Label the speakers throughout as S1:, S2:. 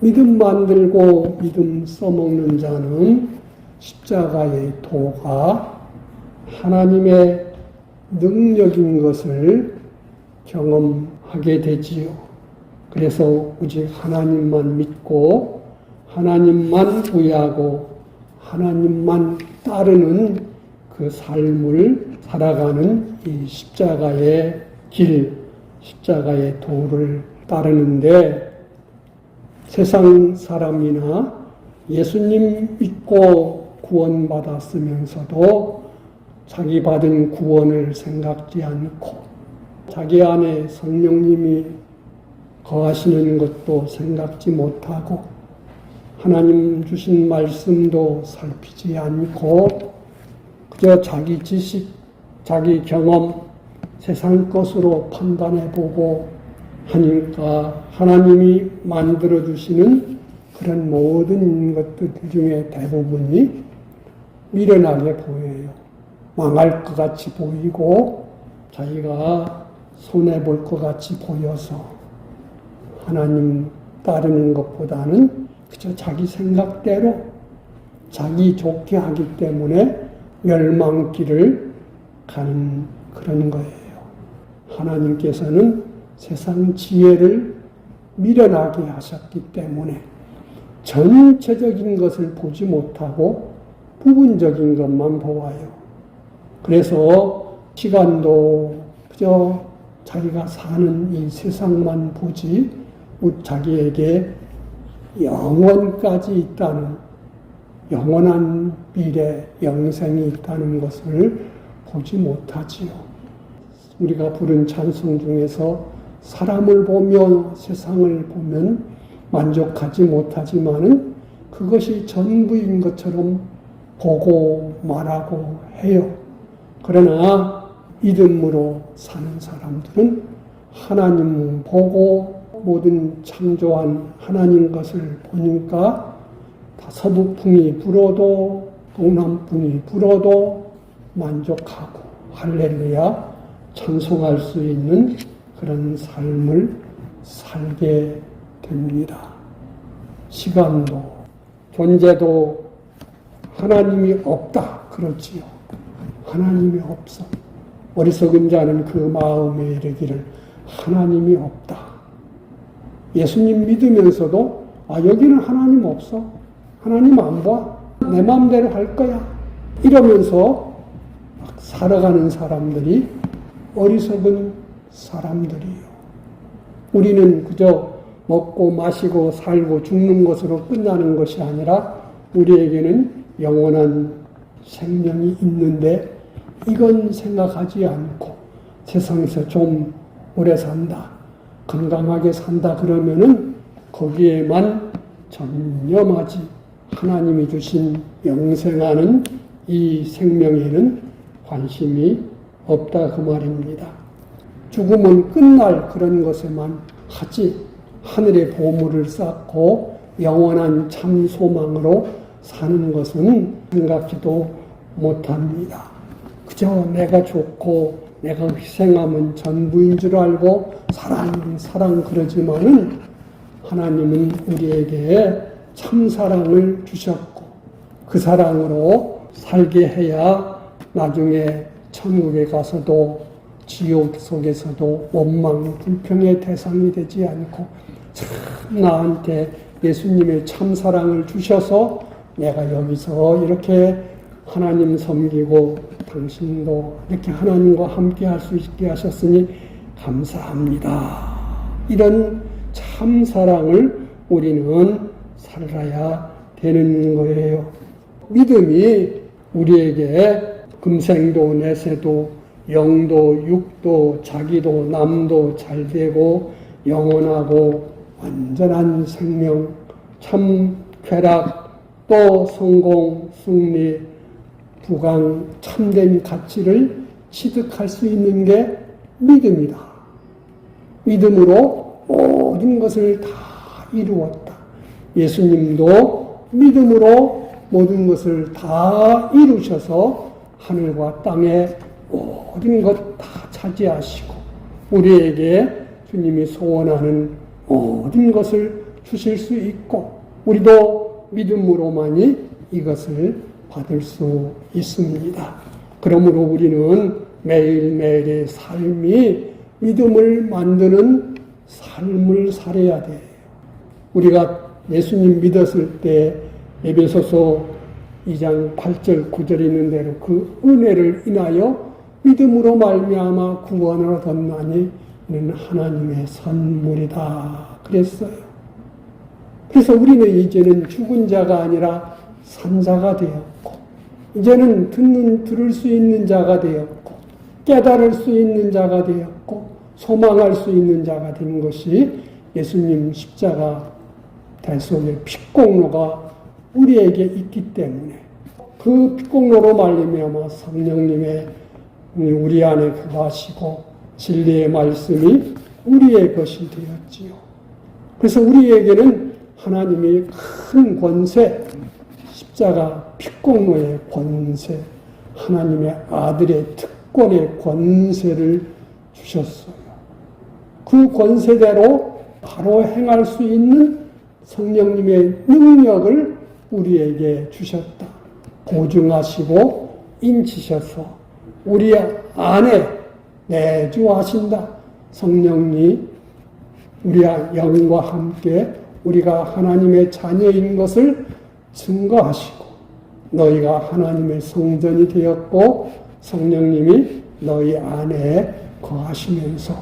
S1: 믿음 만들고 믿음 써먹는 자는 십자가의 도가 하나님의 능력인 것을 경험하게 되지요. 그래서 오직 하나님만 믿고 하나님만 의하고 하나님만 따르는 그 삶을 살아가는 이 십자가의 길, 십자가의 도를 따르는데 세상 사람이나 예수님 믿고 구원받았으면서도 자기 받은 구원을 생각지 않고 자기 안에 성령님이 거하시는 것도 생각지 못하고 하나님 주신 말씀도 살피지 않고 그저 자기 지식, 자기 경험, 세상 것으로 판단해보고 하니까 하나님이 만들어주시는 그런 모든 것들 중에 대부분이 미련하게 보여요. 망할 것 같이 보이고 자기가 손해볼 것 같이 보여서 하나님 따르는 것보다는 그저 자기 생각대로 자기 좋게 하기 때문에 멸망길을 가는 그런 거예요. 하나님께서는 세상 지혜를 미련하게 하셨기 때문에 전체적인 것을 보지 못하고 부분적인 것만 보아요. 그래서 시간도 그저 자기가 사는 이 세상만 보지 자기에게 영원까지 있다는 영원한 미래, 영생이 있다는 것을 보지 못하지요. 우리가 부른 찬송 중에서 사람을 보며 세상을 보면 만족하지 못하지만은 그것이 전부인 것처럼 보고 말하고 해요. 그러나 믿음으로 사는 사람들은 하나님 보고 모든 창조한 하나님 것을 보니까 서북풍이 불어도 동남풍이 불어도 만족하고 할렐루야 찬송할 수 있는 그런 삶을 살게 됩니다. 시간도 존재도 하나님이 없다 그렇지요. 하나님이 없어. 어리석은 자는 그 마음에 이르기를 하나님이 없다. 예수님 믿으면서도 여기는 하나님 없어. 하나님 안 봐. 내 마음대로 할 거야. 이러면서 막 살아가는 사람들이 어리석은 사람들이요. 우리는 그저 먹고 마시고 살고 죽는 것으로 끝나는 것이 아니라 우리에게는 영원한 생명이 있는데 이건 생각하지 않고 세상에서 좀 오래 산다, 건강하게 산다 그러면은 거기에만 전념하지 하나님이 주신 영생하는 이 생명에는 관심이 없다 그 말입니다. 죽음은 끝날 그런 것에만 하지 하늘의 보물을 쌓고 영원한 참 소망으로 사는 것은 생각지도 못합니다. 그저 내가 좋고 내가 희생하면 전부인 줄 알고 사랑 그러지만은 하나님은 우리에게 참 사랑을 주셨고 그 사랑으로 살게 해야 나중에 천국에 가서도 지옥 속에서도 원망 불평의 대상이 되지 않고 참 나한테 예수님의 참 사랑을 주셔서 내가 여기서 이렇게 하나님 섬기고 당신도 이렇게 하나님과 함께 할 수 있게 하셨으니 감사합니다. 이런 참 사랑을 우리는 살아야 되는 거예요. 믿음이 우리에게 금생도 내세도 영도 육도 자기도 남도 잘되고 영원하고 완전한 생명 참 쾌락 또 성공 승리 부강 참된 가치를 취득할 수 있는 게 믿음이다. 믿음으로 모든 것을 다 이루었다. 예수님도 믿음으로 모든 것을 다 이루셔서 하늘과 땅에 모든 것 다 차지하시고 우리에게 주님이 소원하는 모든 것을 주실 수 있고 우리도 믿음으로만이 이것을 받을 수 있습니다. 그러므로 우리는 매일매일의 삶이 믿음을 만드는 삶을 살아야 돼요. 우리가 예수님 믿었을 때 에베소서 2장 8절 9절 있는 대로 그 은혜를 인하여 믿음으로 말미암아 구원을 얻었나니 이는 하나님의 선물이다 그랬어요. 그래서 우리는 이제는 죽은 자가 아니라 산 자가 되었고 이제는 들을 수 있는 자가 되었고 깨달을 수 있는 자가 되었고 소망할 수 있는 자가 된 것이 예수님 십자가 대속의 핏공로가 우리에게 있기 때문에 그 핏공로로 말미암아 성령님의 우리 안에 거하시고 진리의 말씀이 우리의 것이 되었지요. 그래서 우리에게는 하나님이 큰 권세, 십자가 핏공로의 권세, 하나님의 아들의 특권의 권세를 주셨어요. 그 권세대로 바로 행할 수 있는 성령님의 능력을 우리에게 주셨다. 보증하시고 인치셔서 우리 안에 내주하신다. 성령이 우리 영과 함께 우리가 하나님의 자녀인 것을 증거하시고 너희가 하나님의 성전이 되었고 성령님이 너희 안에 거하시면서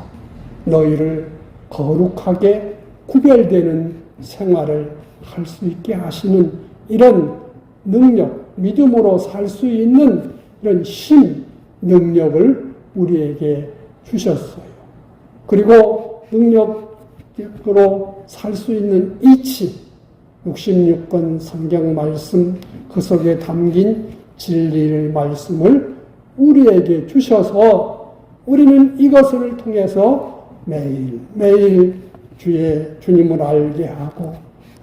S1: 너희를 거룩하게 구별되는 생활을 할 수 있게 하시는 이런 능력, 믿음으로 살 수 있는 이런 힘, 능력을 우리에게 주셨어요. 그리고 능력으로 살 수 있는 이치, 66권 성경 말씀 그 속에 담긴 진리의 말씀을 우리에게 주셔서 우리는 이것을 통해서 매일 주님을 알게 하고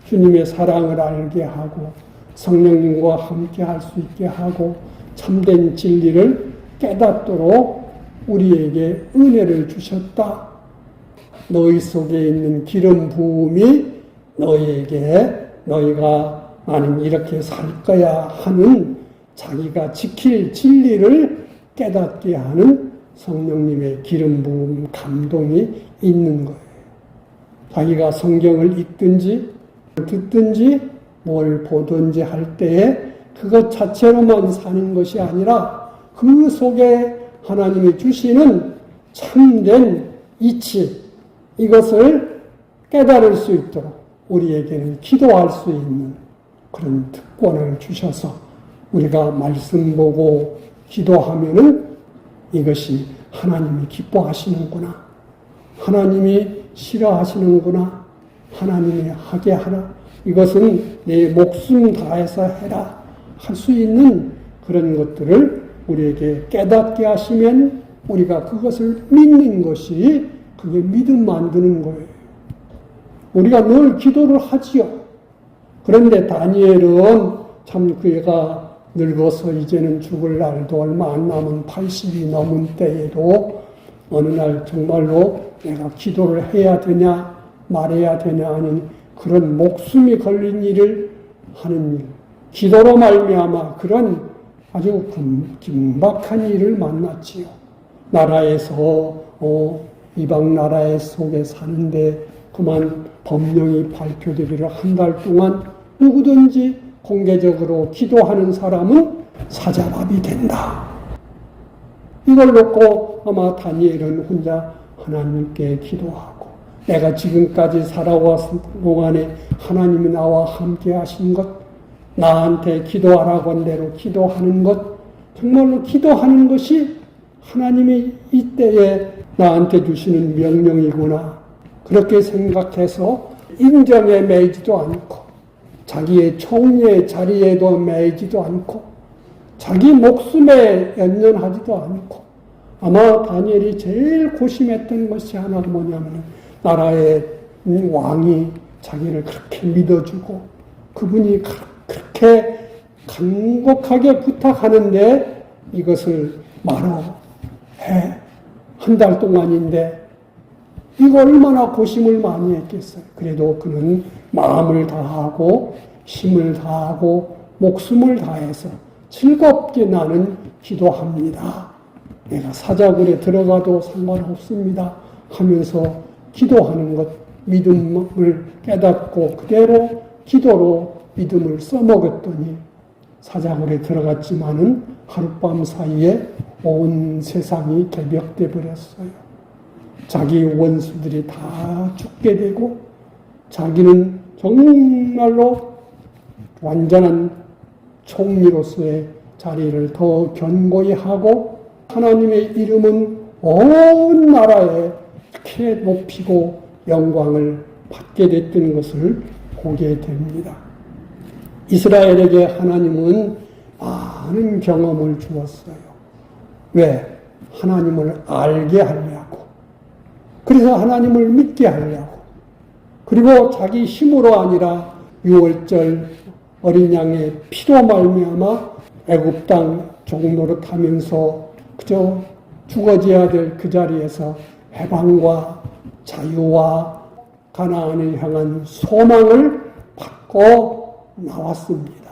S1: 주님의 사랑을 알게 하고 성령님과 함께 할 수 있게 하고 참된 진리를 깨닫도록 우리에게 은혜를 주셨다. 너희 속에 있는 기름 부음이 너희가 나는 이렇게 살 거야 하는 자기가 지킬 진리를 깨닫게 하는 성령님의 기름 부음 감동이 있는 거예요. 자기가 성경을 읽든지 듣든지 뭘 보든지 할 때에 그것 자체로만 사는 것이 아니라 그 속에 하나님이 주시는 참된 이치, 이것을 깨달을 수 있도록 우리에게는 기도할 수 있는 그런 특권을 주셔서 우리가 말씀 보고 기도하면은 이것이 하나님이 기뻐하시는구나, 하나님이 싫어하시는구나, 하나님이 하게 하라, 이것은 내 목숨 다해서 해라 할 수 있는 그런 것들을 우리에게 깨닫게 하시면 우리가 그것을 믿는 것이 그게 믿음 만드는 거예요. 우리가 늘 기도를 하지요. 그런데 다니엘은 참 그가 늙어서 이제는 죽을 날도 얼마 안 남은 80이 넘은 때에도 어느 날 정말로 내가 기도를 해야 되냐 말해야 되냐 하는 그런 목숨이 걸린 일을 하는 일, 기도로 말미암아 그런 아주 긴박한 일을 만났지요. 나라에서 이방 나라의 속에 사는데 그만 법령이 발표되기를 한 달 동안 누구든지 공개적으로 기도하는 사람은 사자밥이 된다. 이걸 놓고 아마 다니엘은 혼자 하나님께 기도하고 내가 지금까지 살아왔을 동안에 하나님이 나와 함께 하신 것, 나한테 기도하라고 한 대로 기도하는 것, 정말로 기도하는 것이 하나님이 이때에 나한테 주시는 명령이구나, 그렇게 생각해서 인정에 매이지도 않고 자기의 총리의 자리에도 매이지도 않고 자기 목숨에 연연하지도 않고, 아마 다니엘이 제일 고심했던 것이 하나가 뭐냐면 나라의 왕이 자기를 그렇게 믿어주고 그분이 그렇게 간곡하게 부탁하는데 이것을 말어 해. 한 달 동안인데 이거 얼마나 고심을 많이 했겠어요. 그래도 그는 마음을 다하고 힘을 다하고 목숨을 다해서 즐겁게 나는 기도합니다. 내가 사자굴에 들어가도 상관없습니다 하면서 기도하는 것, 믿음을 깨닫고 그대로 기도로 믿음을 써먹었더니 사자굴에 들어갔지만은 하룻밤 사이에 온 세상이 개벽돼 버렸어요. 자기 원수들이 다 죽게 되고 자기는 정말로 완전한 총리로서의 자리를 더 견고히 하고 하나님의 이름은 온 나라에 크게 높이고 영광을 받게 됐던 것을 보게 됩니다. 이스라엘에게 하나님은 많은 경험을 주었어요. 왜? 하나님을 알게 하려고. 그래서 하나님을 믿게 하려고. 그리고 자기 힘으로 아니라 6월절 어린 양의 피로 말미암아 애굽 땅 종노릇하면서 그저 죽어져야 될 그 자리에서 해방과 자유와 가나안을 향한 소망을 받고 나왔습니다.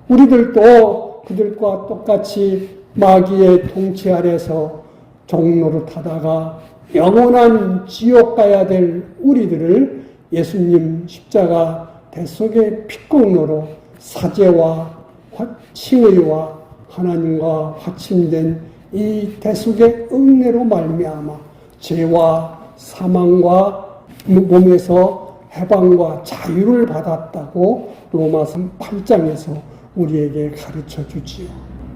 S1: 우리들도 그들과 똑같이 마귀의 통치 아래서 종노릇하다가 영원한 지옥 가야 될 우리들을 예수님 십자가 대속의 피공로로 사죄와 칭의와 하나님과 화침된 이 대속의 은혜로 말미암아 죄와 사망과 몸에서 해방과 자유를 받았다고 로마서 8장에서 우리에게 가르쳐 주지요.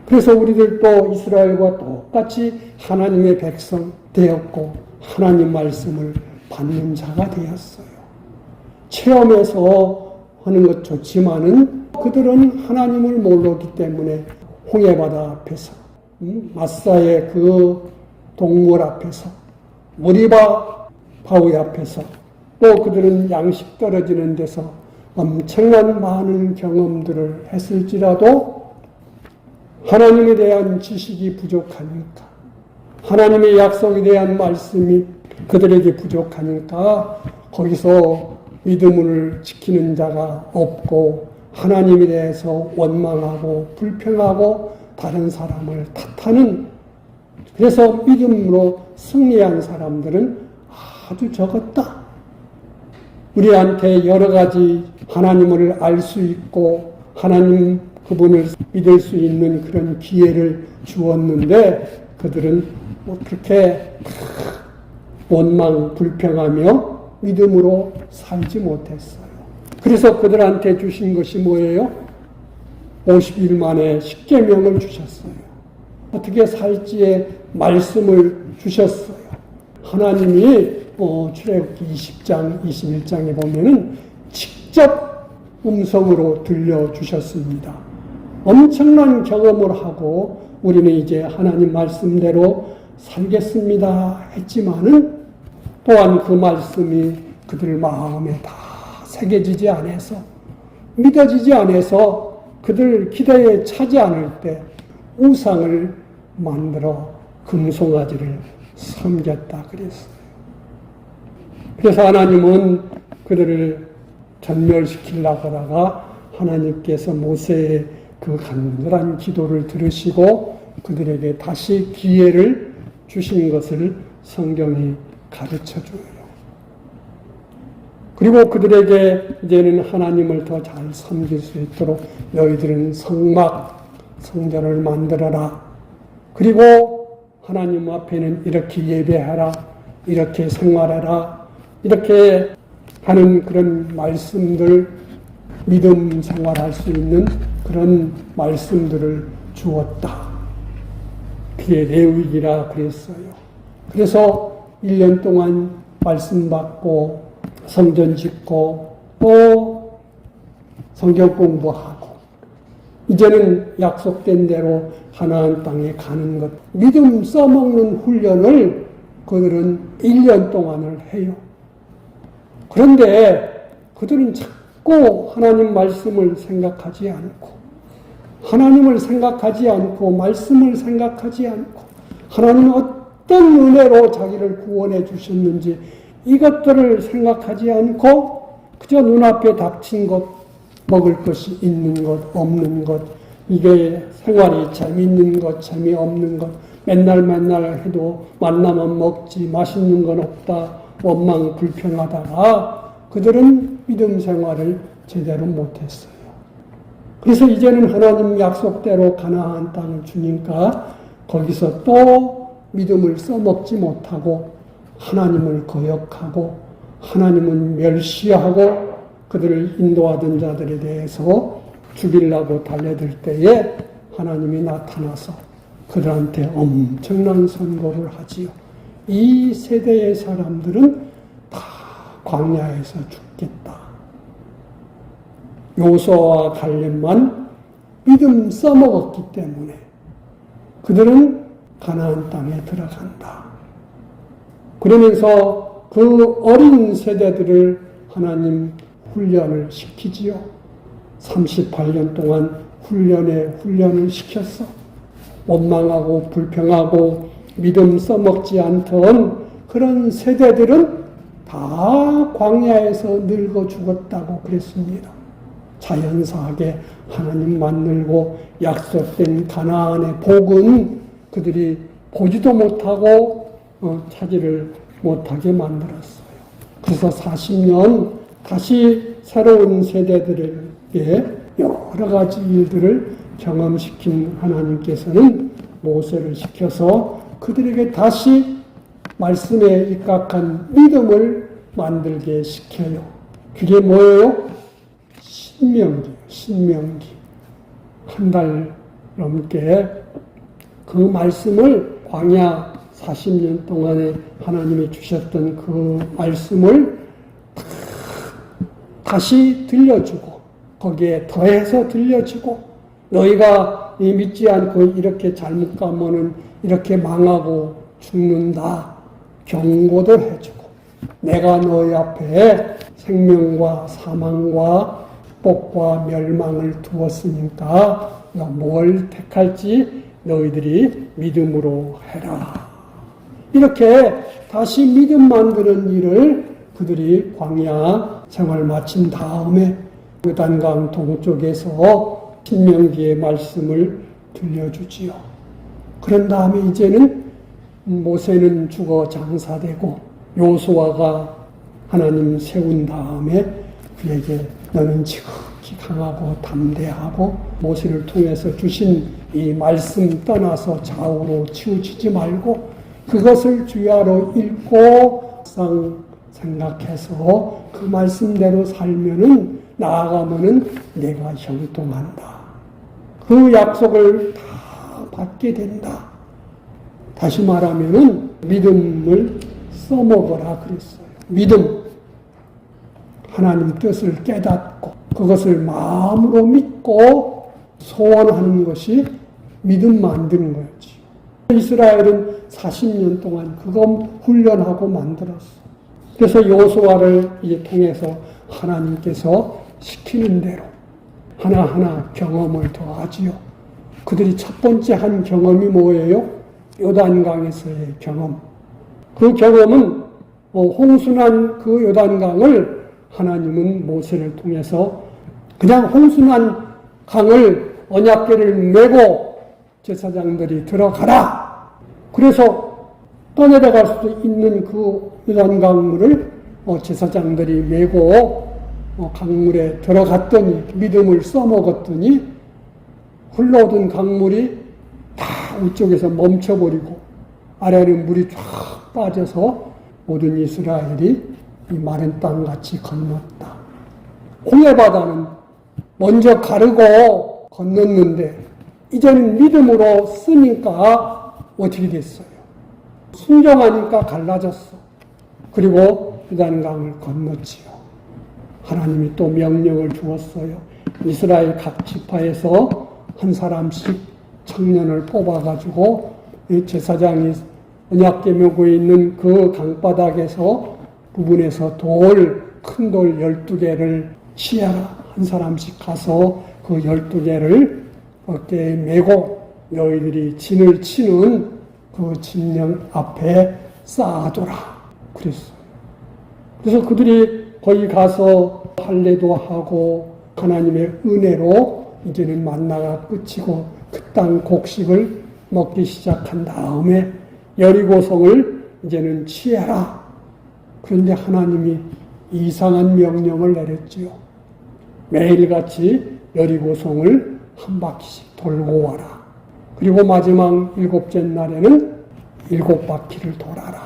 S1: 그래서 우리들도 이스라엘과 똑같이 하나님의 백성 되었고 하나님 말씀을 받는 자가 되었어요. 체험해서 하는 것 좋지만은 그들은 하나님을 모르기 때문에 홍해바다 앞에서 마사의 그 동물 앞에서 무리바 바위 앞에서 또 그들은 양식 떨어지는 데서 엄청난 많은 경험들을 했을지라도 하나님에 대한 지식이 부족하니까 하나님의 약속에 대한 말씀이 그들에게 부족하니까 거기서 믿음을 지키는 자가 없고 하나님에 대해서 원망하고 불평하고 다른 사람을 탓하는 그래서 믿음으로 승리한 사람들은 아주 적었다. 우리한테 여러 가지 하나님을 알 수 있고 하나님 그분을 믿을 수 있는 그런 기회를 주었는데 그들은 그렇게 원망 불평하며 믿음으로 살지 못했어요. 그래서 그들한테 주신 것이 뭐예요? 50일 만에 십계명을 주셨어요. 어떻게 살지의 말씀을 주셨어요. 하나님이 출애굽기 20장, 21장에 보면은 직접 음성으로 들려주셨습니다. 엄청난 경험을 하고 우리는 이제 하나님 말씀대로 살겠습니다 했지만은 또한 그 말씀이 그들 마음에 다 새겨지지 않아서 믿어지지 않아서 그들 기대에 차지 않을 때 우상을 만들어 금송아지를 섬겼다 그랬어요. 그래서 하나님은 그들을 전멸시키려고 하다가 하나님께서 모세의 그 간절한 기도를 들으시고 그들에게 다시 기회를 주신 것을 성경이 가르쳐줘요. 그리고 그들에게 이제는 하나님을 더 잘 섬길 수 있도록 너희들은 성전을 만들어라. 그리고 하나님 앞에는 이렇게 예배하라. 이렇게 생활하라. 이렇게 하는 그런 말씀들, 믿음 생활할 수 있는 그런 말씀들을 주었다. 그게 레위기라 그랬어요. 그래서 1년 동안 말씀 받고 성전 짓고 또 성경 공부하고 이제는 약속된 대로 가나안 땅에 가는 것 믿음 써먹는 훈련을 그들은 1년 동안을 해요. 그런데 그들은 자꾸 하나님 말씀을 생각하지 않고 하나님을 생각하지 않고 말씀을 생각하지 않고 하나님은 어떤 은혜로 자기를 구원해 주셨는지 이것들을 생각하지 않고 그저 눈앞에 닥친 것, 먹을 것이 있는 것, 없는 것, 이게 생활이 재미있는 것, 재미없는 것, 맨날 해도 만나면 먹지, 맛있는 건 없다, 원망 불평하다가 그들은 믿음 생활을 제대로 못했어요. 그래서 이제는 하나님 약속대로 가나안 땅을 주니까 거기서 또 믿음을 써먹지 못하고 하나님을 거역하고 하나님은 멸시하고 그들을 인도하던 자들에 대해서 죽이려고 달려들 때에 하나님이 나타나서 그들한테 엄청난 선고를 하지요. 이 세대의 사람들은 다 광야에서 죽겠다. 요수아와 갈렙만 믿음 써먹었기 때문에 그들은 가나안 땅에 들어간다. 그러면서 그 어린 세대들을 하나님 훈련을 시키지요. 38년 동안 훈련을 시켰어. 원망하고 불평하고 믿음 써먹지 않던 그런 세대들은 다 광야에서 늙어 죽었다고 그랬습니다. 자연사하게 하나님 만들고 약속된 가나안의 복은 그들이 보지도 못하고 차지를 못하게 만들었어요. 그래서 40년 다시 새로운 세대들에게 여러 가지 일들을 경험시킨 하나님께서는 모세를 시켜서 그들에게 다시 말씀에 입각한 믿음을 만들게 시켜요. 그게 뭐예요? 신명기. 한 달 넘게 그 말씀을 광야 40년 동안에 하나님이 주셨던 그 말씀을 다시 들려주고 거기에 더해서 들려주고 너희가 믿지 않고 이렇게 잘못 가면은 이렇게 망하고 죽는다 경고도 해주고 내가 너희 앞에 생명과 사망과 축복과 멸망을 두었으니까 너 뭘 택할지 너희들이 믿음으로 해라. 이렇게 다시 믿음 만드는 일을 그들이 광야 생활 마친 다음에 요단강 동쪽에서 신명기의 말씀을 들려주지요. 그런 다음에 이제는 모세는 죽어 장사되고 요수아가 하나님 세운 다음에 그에게 너는 지극히 강하고 담대하고 모세를 통해서 주신 이 말씀 떠나서 좌우로 치우치지 말고 그것을 주야로 읽고 생각해서 그 말씀대로 살면은 나아가면은 내가 형통한다. 그 약속을 다 받게 된다. 다시 말하면은 믿음을 써먹어라 그랬어요. 믿음. 하나님 뜻을 깨닫고 그것을 마음으로 믿고 소원하는 것이 믿음 만드는 거였지. 이스라엘은 40년 동안 그거 훈련하고 만들었어. 그래서 요수아를 이제 통해서 하나님께서 시키는 대로 하나하나 경험을 더하지요. 그들이 첫 번째 한 경험이 뭐예요? 요단강에서의 경험. 그 경험은 홍순한 그 요단강을 하나님은 모세를 통해서 그냥 홍순한 강을 언약궤를 메고 제사장들이 들어가라. 그래서 떠내려갈 수 있는 그 요단강물을 제사장들이 메고 강물에 들어갔더니 믿음을 써먹었더니 흘러오던 강물이 다 위쪽에서 멈춰버리고 아래는 물이 쫙 빠져서 모든 이스라엘이 이 마른 땅같이 건넜다. 홍해바다는 먼저 가르고 건넜는데 이제는 믿음으로 쓰니까 어떻게 됐어요? 순종하니까 갈라졌어. 그리고 요단강을 건넜지요. 하나님이 또 명령을 주었어요. 이스라엘 각 지파에서 한 사람씩 청년을 뽑아가지고 제사장이 언약궤 메고 있는 그 강바닥에서 부분에서 큰 돌 12개를 치어라. 한 사람씩 가서 그 12개를 어깨에 메고 너희들이 진을 치는 그 진영 앞에 쌓아둬라. 그랬어요. 그래서 그들이 거기 가서 할례도 하고 하나님의 은혜로 이제는 만나가 끝이고 그 땅 곡식을 먹기 시작한 다음에 여리고성을 이제는 취해라. 그런데 하나님이 이상한 명령을 내렸지요. 매일같이 여리고성을 한 바퀴씩 돌고 와라. 그리고 마지막 7째 날에는 7바퀴를 돌아라.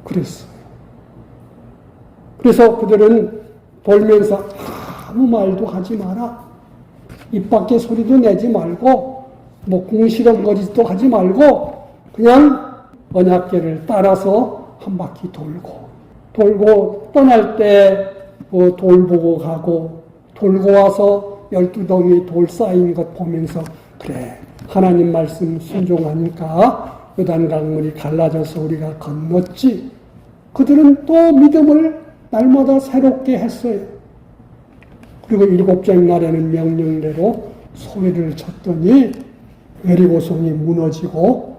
S1: 그랬어요. 그래서 그들은 돌면서 아무 말도 하지 마라. 입 밖에 소리도 내지 말고 뭐 궁시렁거리지도 하지 말고 그냥 언약궤를 따라서 한 바퀴 돌고 떠날 때 돌 보고 가고 돌고 와서 12덩이 돌 쌓인 것 보면서 그래 하나님 말씀 순종하니까 요단강물이 갈라져서 우리가 건넜지. 그들은 또 믿음을 날마다 새롭게 했어요. 그리고 7째 날에는 명령대로 소리를 쳤더니 여리고성이 무너지고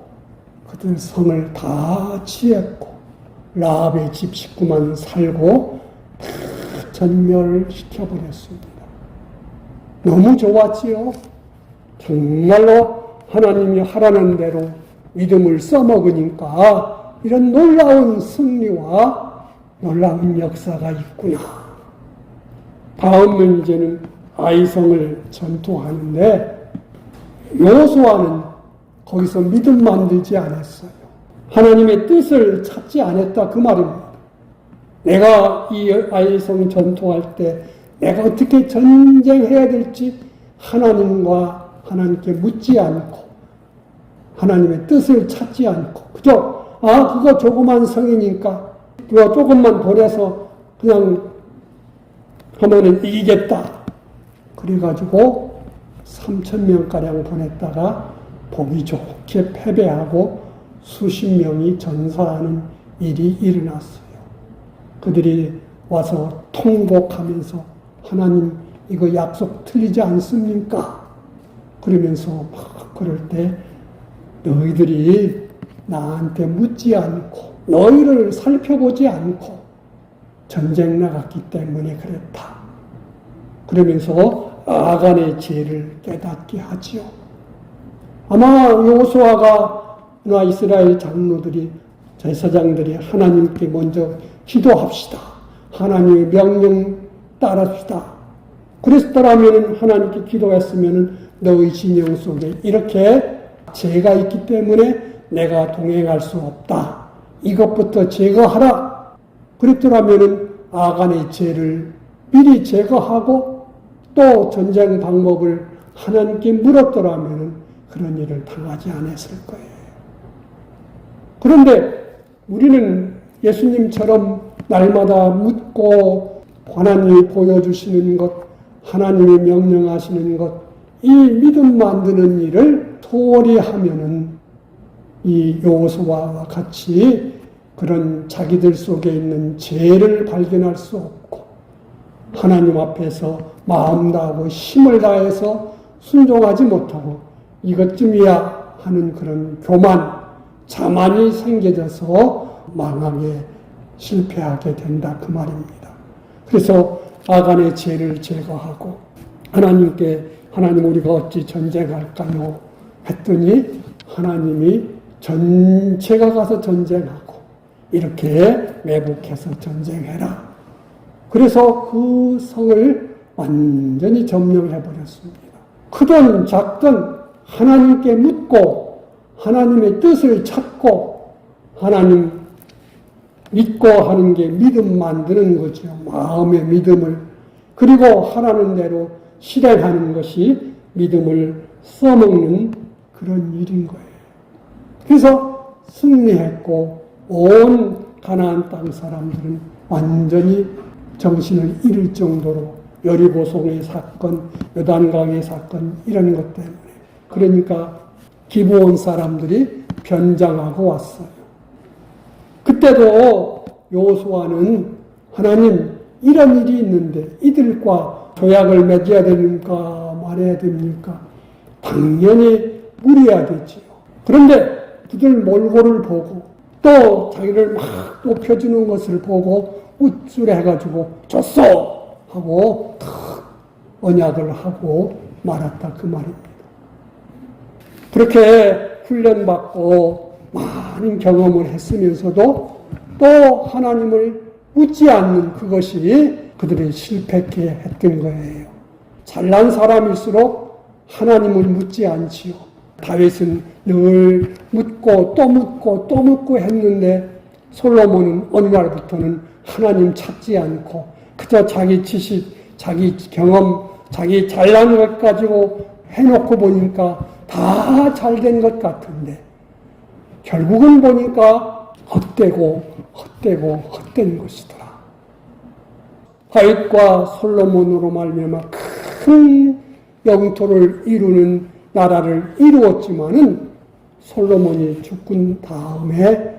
S1: 그들 성을 다 취했고 라합의 집 식구만 살고 다 전멸시켜버렸습니다. 너무 좋았지요. 정말로 하나님이 하라는 대로 믿음을 써먹으니까 이런 놀라운 승리와 놀라운 역사가 있구나. 다음은 이제는 아이성을 전투하는데 여호수아는 거기서 믿음 만들지 않았어요. 하나님의 뜻을 찾지 않았다 그 말입니다. 내가 이 아이성 전투할 때 내가 어떻게 전쟁해야 될지 하나님께 묻지 않고 하나님의 뜻을 찾지 않고 그저 그거 조그만 성이니까 그거 조금만 보내서 그냥 하면은 이기겠다. 그래가지고 3,000명가량 보냈다가 보기 좋게 패배하고 수십 명이 전사하는 일이 일어났어요. 그들이 와서 통곡하면서 하나님 이거 약속 틀리지 않습니까? 그러면서 막 그럴 때 너희들이 나한테 묻지 않고 너희를 살펴보지 않고 전쟁 나갔기 때문에 그랬다. 그러면서 아간의 죄를 깨닫게 하지요. 아마 여호수아가 이스라엘 장로들이 제사장들이 하나님께 먼저 기도합시다. 하나님의 명령 따릅시다. 그랬더라면 하나님께 기도했으면 너희 진영 속에 이렇게 죄가 있기 때문에 내가 동행할 수 없다. 이것부터 제거하라. 그랬더라면 아간의 죄를 미리 제거하고 또 전쟁 방법을 하나님께 물었더라면 그런 일을 당하지 않았을 거예요. 그런데 우리는 예수님처럼 날마다 묻고 하나님이 보여주시는 것, 하나님이 명령하시는 것, 이 믿음 만드는 일을 소홀히 하면은 이 여호수아와 같이 그런 자기들 속에 있는 죄를 발견할 수 없고 하나님 앞에서 마음 다하고 힘을 다해서 순종하지 못하고 이것쯤이야 하는 그런 교만, 자만이 생겨져서 망하게 실패하게 된다 그 말입니다. 그래서 아간의 죄를 제거하고 하나님 우리가 어찌 전쟁할까요? 했더니 하나님이 전체가 가서 전쟁하고 이렇게 매복해서 전쟁해라. 그래서 그 성을 완전히 점령해버렸습니다. 크든 작든 하나님께 묻고 하나님의 뜻을 찾고 하나님 믿고 하는 게 믿음 만드는 거죠. 마음의 믿음을. 그리고 하라는 대로 실행하는 것이 믿음을 써먹는 그런 일인 거예요. 그래서 승리했고 온 가나안 땅 사람들은 완전히 정신을 잃을 정도로 여리고성의 사건, 요단강의 사건 이런 것 때문에 그러니까 기브온 사람들이 변장하고 왔어요. 그때도 여호수아는 하나님 이런 일이 있는데 이들과 조약을 맺어야 됩니까? 말해야 됩니까? 당연히 물어야 되지요. 그런데 그들 몰골을 보고 또 자기를 막 높여주는 것을 보고 우쭐해가지고 줬어! 하고 탁 언약을 하고 말았다 그 말입니다. 그렇게 훈련받고 많은 경험을 했으면서도 또 하나님을 묻지 않는 그것이 그들이 실패케 했던 거예요. 잘난 사람일수록 하나님을 묻지 않지요. 다윗은 늘 묻고 또 묻고 또 묻고 했는데 솔로몬은 어느 날부터는 하나님 찾지 않고 그저 자기 지식, 자기 경험, 자기 잘난 것 가지고 해놓고 보니까 다 잘된 것 같은데 결국은 보니까 헛된 것이더라. 다윗과 솔로몬으로 말미암아 큰 영토를 이루는 나라를 이루었지만은 솔로몬이 죽은 다음에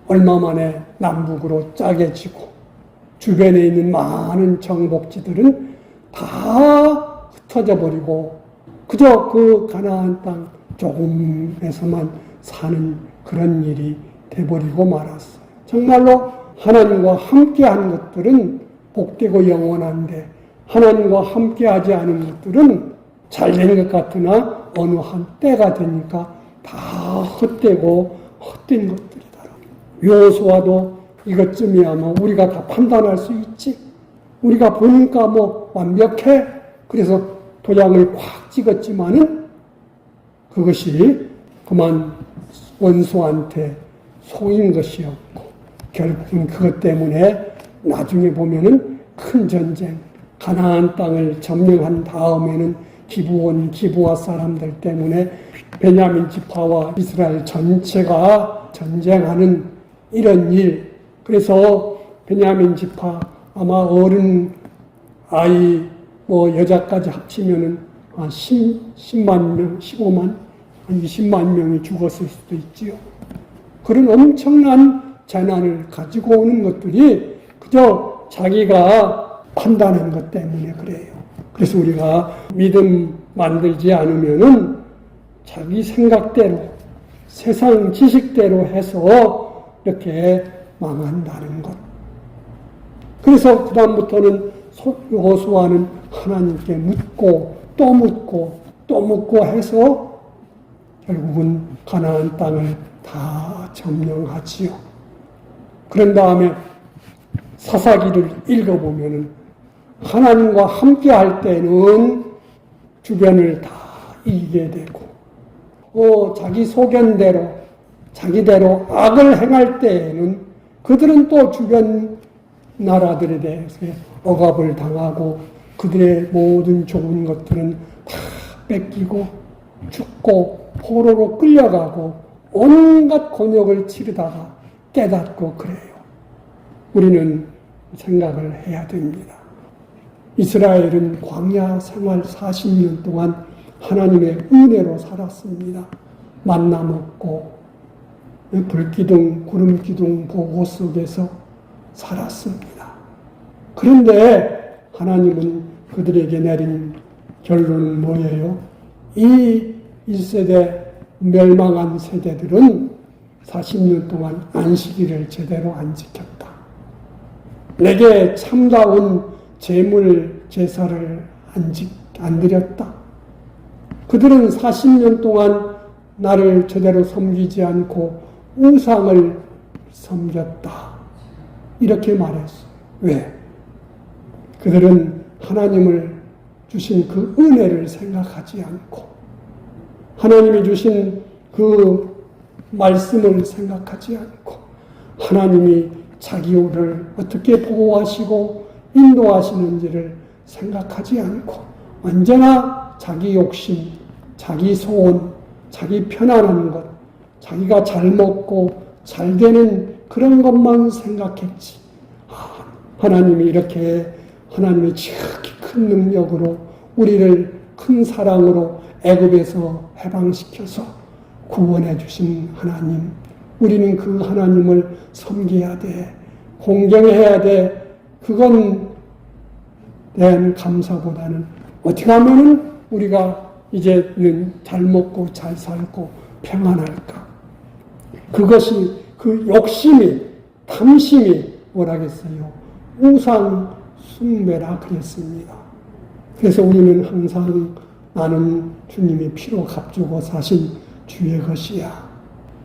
S1: 얼마 만에 남북으로 짜게지고 주변에 있는 많은 정복지들은 다 흩어져 버리고 그저 그 가나안 땅 조금에서만 사는 그런 일이 돼버리고 말았어요. 정말로 하나님과 함께한 것들은 복되고 영원한데 하나님과 함께하지 않은 것들은 잘된 것 같으나 어느 한 때가 되니까 다 헛되고 헛된 것들이더라. 여호수아도 이것쯤이야 뭐 우리가 다 판단할 수 있지. 우리가 보니까 뭐 완벽해. 그래서 도장을 꽉 찍었지만은 그것이 그만 원수한테 속인 것이었고 결국은 그것 때문에 나중에 보면은 큰 전쟁, 가나안 땅을 점령한 다음에는 기브온, 기브아 사람들 때문에 베냐민 지파와 이스라엘 전체가 전쟁하는 이런 일. 그래서 베냐민 지파 아마 어른, 아이, 뭐 여자까지 합치면은 한 10만 명, 15만, 한 20만 명이 죽었을 수도 있지요. 그런 엄청난 재난을 가지고 오는 것들이 그저 자기가 판단한 것 때문에 그래요. 그래서 우리가 믿음 만들지 않으면은 자기 생각대로, 세상 지식대로 해서 이렇게 망한다는 것. 그래서 그다음부터는 여호수아는 하나님께 묻고 또 묻고 또 묻고 해서 결국은 가나안 땅을 다 점령하지요. 그런 다음에 사사기를 읽어보면은 하나님과 함께 할 때는 주변을 다 이기게 되고, 자기 소견대로, 자기대로 악을 행할 때에는 그들은 또 주변 나라들에 대해서 억압을 당하고 그들의 모든 좋은 것들은 다 뺏기고 죽고 포로로 끌려가고 온갖 곤욕을 치르다가 깨닫고 그래요. 우리는 생각을 해야 됩니다. 이스라엘은 광야 생활 40년 동안 하나님의 은혜로 살았습니다. 만나 먹고 불기둥, 구름기둥 보호 속에서 살았습니다. 그런데 하나님은 그들에게 내린 결론은 뭐예요? 이 1세대 멸망한 세대들은 40년 동안 안식일을 제대로 안 지켰다. 내게 참다운 제물 제사를 안 드렸다. 그들은 40년 동안 나를 제대로 섬기지 않고 우상을 섬겼다. 이렇게 말했어요. 왜? 그들은 하나님을 주신 그 은혜를 생각하지 않고 하나님이 주신 그 말씀을 생각하지 않고 하나님이 자기를 어떻게 보호하시고 인도하시는지를 생각하지 않고 언제나 자기 욕심, 자기 소원, 자기 편안한 것, 자기가 잘 먹고 잘 되는 그런 것만 생각했지. 하나님이 이렇게 하나님의 지극히 큰 능력으로 우리를 큰 사랑으로 애굽에서 해방시켜서 구원해 주신 하나님, 우리는 그 하나님을 섬겨야 돼, 공경해야 돼. 그건 대한 감사보다는 어떻게 하면은 우리가 이제는 잘 먹고 잘 살고 평안할까? 그것이 그 욕심이, 탐심이 뭐라겠어요? 우상 숭배라 그랬습니다. 그래서 우리는 항상 나는 주님이 피로 값주고 사신 주의 것이야.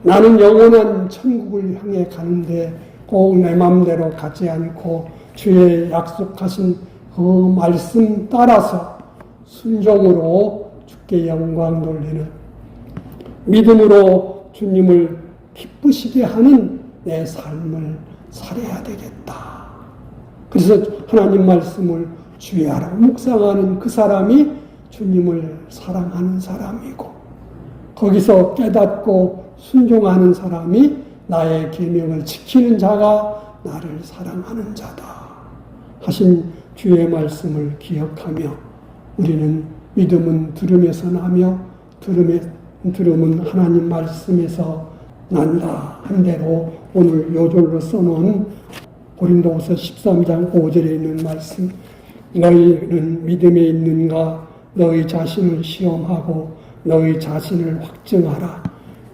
S1: 나는 영원한 천국을 향해 가는데 꼭 내 마음대로 가지 않고 주의 약속하신 그 말씀 따라서 순종으로 주께 영광 돌리는 믿음으로 주님을 기쁘시게 하는 내 삶을 살아야 되겠다. 그래서 하나님 말씀을 주의하라고 묵상하는 그 사람이 주님을 사랑하는 사람이고, 거기서 깨닫고 순종하는 사람이 나의 계명을 지키는 자가 나를 사랑하는 자다 하신 주의 말씀을 기억하며, 우리는 믿음은 들음에서 나며 들음은 하나님 말씀에서 난다 한 대로 오늘 요절로 써놓은 고린도후서 13장 5절에 있는 말씀, 너희는 믿음에 있는가? 너희 자신을 시험하고 너희 자신을 확증하라.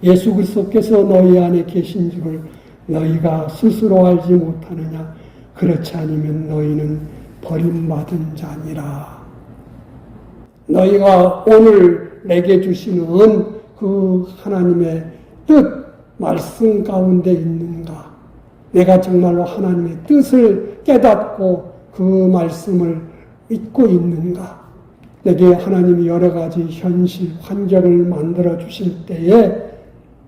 S1: 예수 그리스도께서 너희 안에 계신 줄을 너희가 스스로 알지 못하느냐? 그렇지 않으면 너희는 버림받은 자니라. 너희가 오늘 내게 주시는 그 하나님의 뜻, 말씀 가운데 있는가? 내가 정말로 하나님의 뜻을 깨닫고 그 말씀을 믿고 있는가? 내게 하나님이 여러 가지 현실, 환경을 만들어 주실 때에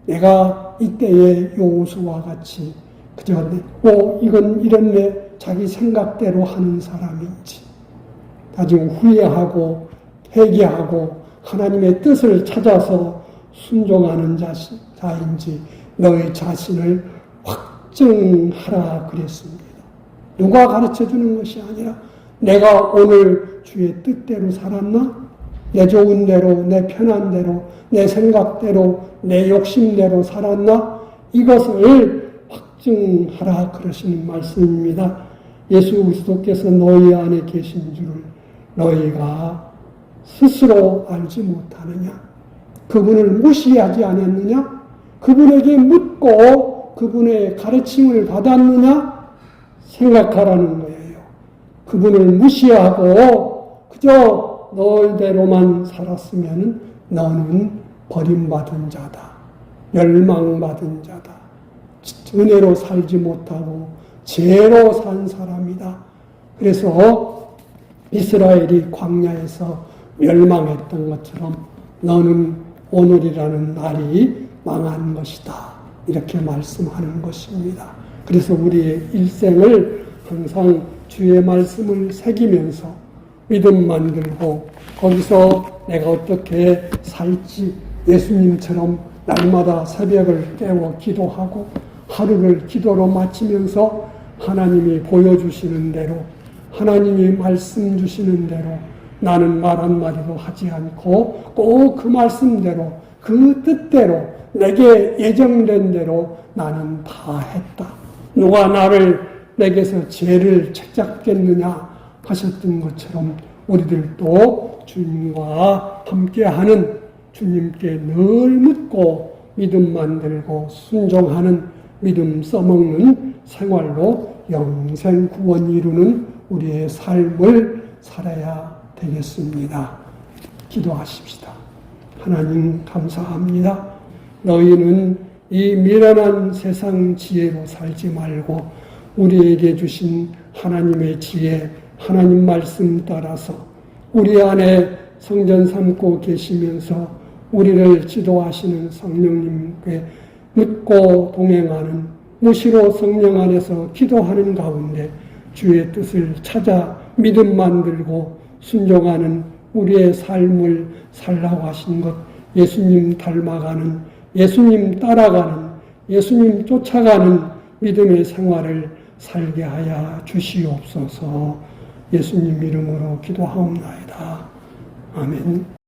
S1: 내가 이때의 요수와 같이 그저 이건 이랬네 자기 생각대로 하는 사람인지, 나중에 후회하고 회개하고 하나님의 뜻을 찾아서 순종하는 자인지 너희 자신을 확증하라 그랬습니다. 누가 가르쳐주는 것이 아니라 내가 오늘 주의 뜻대로 살았나? 내 좋은 대로, 내 편한 대로, 내 생각대로, 내 욕심대로 살았나? 이것을 확증하라 그러시는 말씀입니다. 예수 그리스도께서 너희 안에 계신 줄을 너희가 스스로 알지 못하느냐? 그분을 무시하지 않았느냐? 그분에게 묻고 그분의 가르침을 받았느냐? 생각하라는 거예요. 그분을 무시하고 그저 너희대로만 살았으면 너는 버림받은 자다. 멸망받은 자다. 은혜로 살지 못하고 죄로 산 사람이다. 그래서 이스라엘이 광야에서 멸망했던 것처럼 너는 오늘이라는 날이 망한 것이다. 이렇게 말씀하는 것입니다. 그래서 우리의 일생을 항상 주의 말씀을 새기면서 믿음 만들고 거기서 내가 어떻게 살지 예수님처럼 날마다 새벽을 깨워 기도하고 하루를 기도로 마치면서 하나님이 보여주시는 대로 하나님이 말씀 주시는 대로 나는 말 한마디도 하지 않고 꼭 그 말씀대로 그 뜻대로 내게 예정된 대로 나는 다 했다. 누가 나를 내게서 죄를 책잡겠느냐 하셨던 것처럼 우리들도 주님과 함께하는 주님께 늘 묻고 믿음 만들고 순종하는 믿음 써먹는 생활로 영생 구원 이루는 우리의 삶을 살아야 되겠습니다. 기도하십시다. 하나님 감사합니다. 너희는 이 미련한 세상 지혜로 살지 말고 우리에게 주신 하나님의 지혜, 하나님 말씀 따라서 우리 안에 성전 삼고 계시면서 우리를 지도하시는 성령님께 묻고 동행하는 무시로 성령 안에서 기도하는 가운데 주의 뜻을 찾아 믿음 만들고 순종하는 우리의 삶을 살라고 하신 것, 예수님 닮아가는, 예수님 따라가는, 예수님 쫓아가는 믿음의 생활을 살게 하여 주시옵소서. 예수님 이름으로 기도하옵나이다. 아멘.